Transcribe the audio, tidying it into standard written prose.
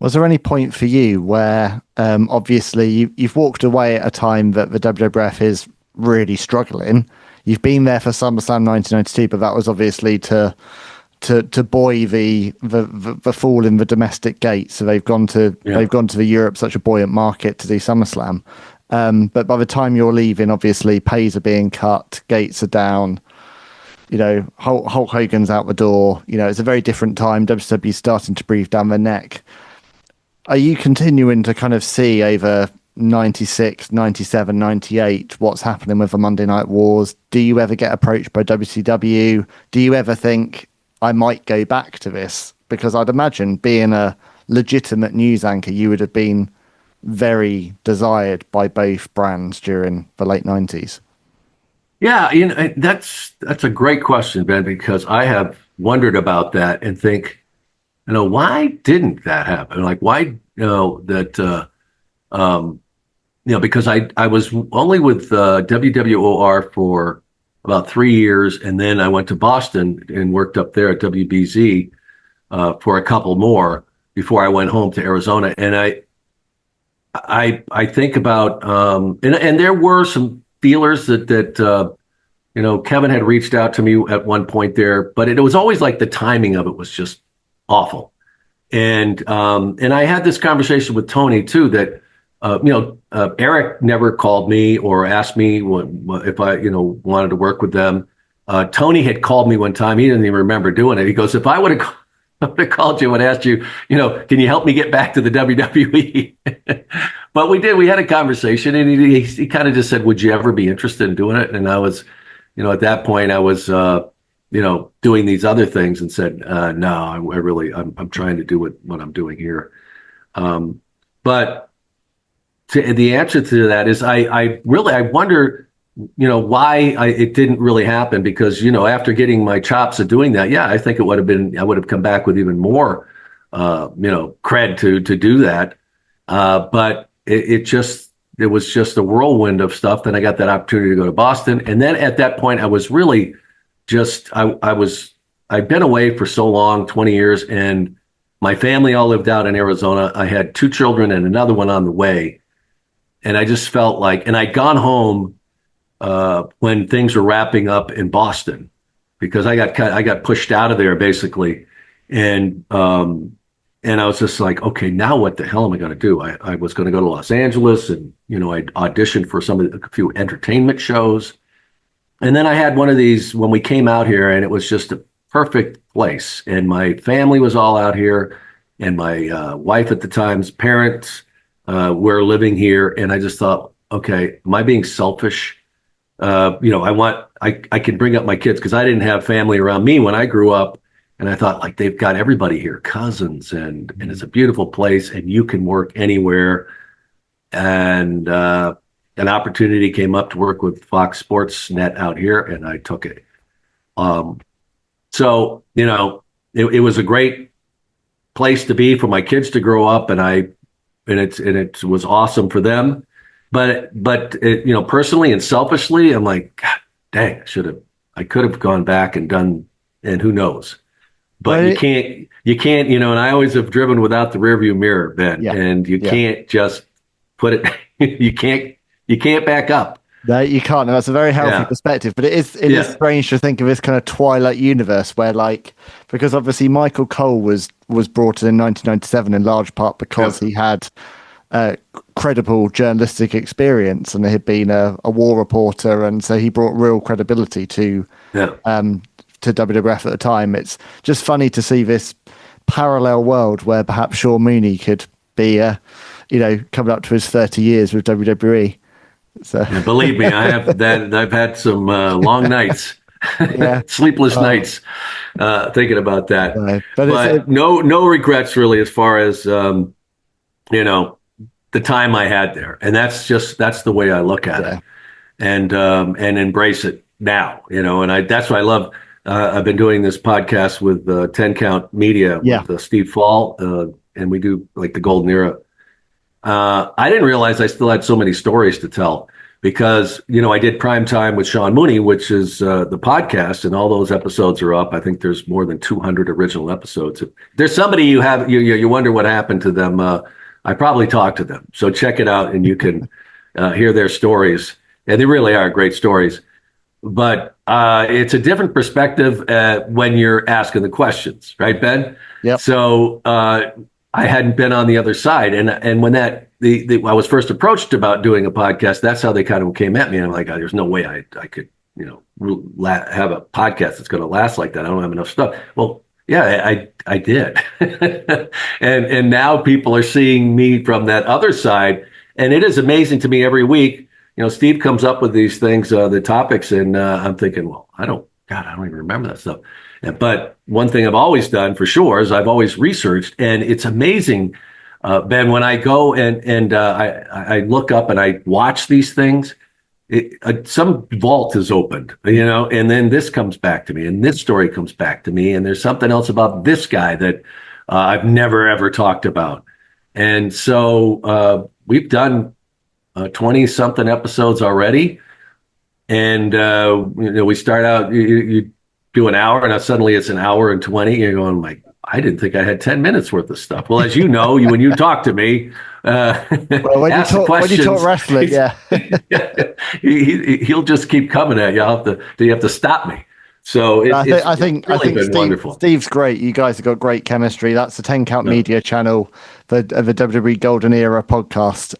Was there any point for you where, obviously you've walked away at a time that the WWF is really struggling? You've been there for SummerSlam 1992, but that was obviously to buoy the fall in the domestic gate. So Yeah. they've gone to the Europe, such a buoyant market, to do SummerSlam. But by the time you're leaving, obviously pays are being cut, gates are down. Hulk Hogan's out the door. It's a very different time. WWE's starting to breathe down their neck. Are you continuing to kind of see over 96, 97, 98 what's happening with the Monday Night Wars? Do you ever get approached by WCW? Do you ever think I might go back to this? Because I'd imagine being a legitimate news anchor, you would have been very desired by both brands during the late 90s. Yeah, that's a great question, Ben, because I have wondered about that and think, why didn't that happen? Like, why, that, um, because I was only with WWOR for about 3 years, and then I went to Boston and worked up there at WBZ for a couple more before I went home to Arizona. And I think about and there were some feelers that Kevin had reached out to me at one point there, but it was always like the timing of it was just awful. And I had this conversation with Tony too that Eric never called me or asked me if I wanted to work with them. Tony had called me one time. He didn't even remember doing it. He goes, if I would have called you and asked you, can you help me get back to the WWE? But we did. We had a conversation, and he kind of just said, "Would you ever be interested in doing it?" And I was, at that point, I was, doing these other things, and said, "No, I'm trying to do what I'm doing here." But the answer to that is, I wonder, why it didn't really happen, because, after getting my chops at doing that, yeah, I think I would have come back with even more, cred to do that. But it was just a whirlwind of stuff. Then I got that opportunity to go to Boston. And then at that point, I was really I'd been away for so long, 20 years, and my family all lived out in Arizona. I had two children and another one on the way. And I just felt like, and I'd gone home when things were wrapping up in Boston, because I got pushed out of there basically. And I was just like, okay, now what the hell am I going to do? I was going to go to Los Angeles, and, I auditioned for a few entertainment shows. And then I had one of these when we came out here, and it was just a perfect place. And my family was all out here, and my wife at the time's parents were living here. And I just thought, okay, am I being selfish? I can bring up my kids, because I didn't have family around me when I grew up. And I thought, like, they've got everybody here, cousins, and it's a beautiful place, and you can work anywhere. And an opportunity came up to work with Fox Sports Net out here, and I took it. So, it was a great place to be for my kids to grow up, and it was awesome for them. But personally and selfishly, I'm like, God dang, I could have gone back and done, and who knows. But Well, you can't, and I always have driven without the rearview mirror, Ben, yeah, and you yeah. can't just put it, you can't back up. No, you can't. And that's a very healthy Yeah. perspective. But it is Yeah. strange to think of this kind of twilight universe where, like, because obviously Michael Cole was brought in 1997 in large part because Yeah. he had credible journalistic experience, and he had been a war reporter, and so he brought real credibility Yeah. to WWF at the time. It's just funny to see this parallel world where perhaps Sean Mooney could be, coming up to his 30 years with WWE. So And believe me, I have that. I've had some long nights, yeah, sleepless uh, nights, thinking about that. but But no regrets really, as far as you know, the time I had there, and that's the way I look at it, yeah, and embrace it now. And that's why I love. I've been doing this podcast with 10 Count Media yeah, with Steve Fall, and we do like the Golden Era. I didn't realize I still had so many stories to tell. because, I did Prime Time with Sean Mooney, which is the podcast, and all those episodes are up. I think there's more than 200 original episodes. If there's somebody you wonder what happened to them, I probably talked to them. So check it out, and you can hear their stories. And they really are great stories. But it's a different perspective when you're asking the questions, right, Ben? Yep. So I hadn't been on the other side, and when I was first approached about doing a podcast, that's how they kind of came at me. And I'm like, there's no way I could have a podcast that's going to last like that. I don't have enough stuff. Well, yeah, I did, and now people are seeing me from that other side, and it is amazing to me every week. Steve comes up with these things, the topics, and I'm thinking, well, I don't even remember that stuff. But one thing I've always done for sure is I've always researched, and it's amazing, Ben, when I go and I look up and I watch these things, some vault is opened, and then this comes back to me, and this story comes back to me, and there's something else about this guy that I've never ever talked about, and so we've done 20 something episodes already, and we start out you do an hour, and suddenly it's an hour and 20. You're going like, I didn't think I had 10 minutes worth of stuff. Well, as you know, when you talk to me, when you talk wrestling, yeah, he'll just keep coming at you. You have to stop me. So I think wonderful. Steve's great. You guys have got great chemistry. That's the 10 Count Media channel, the WWE Golden Era podcast.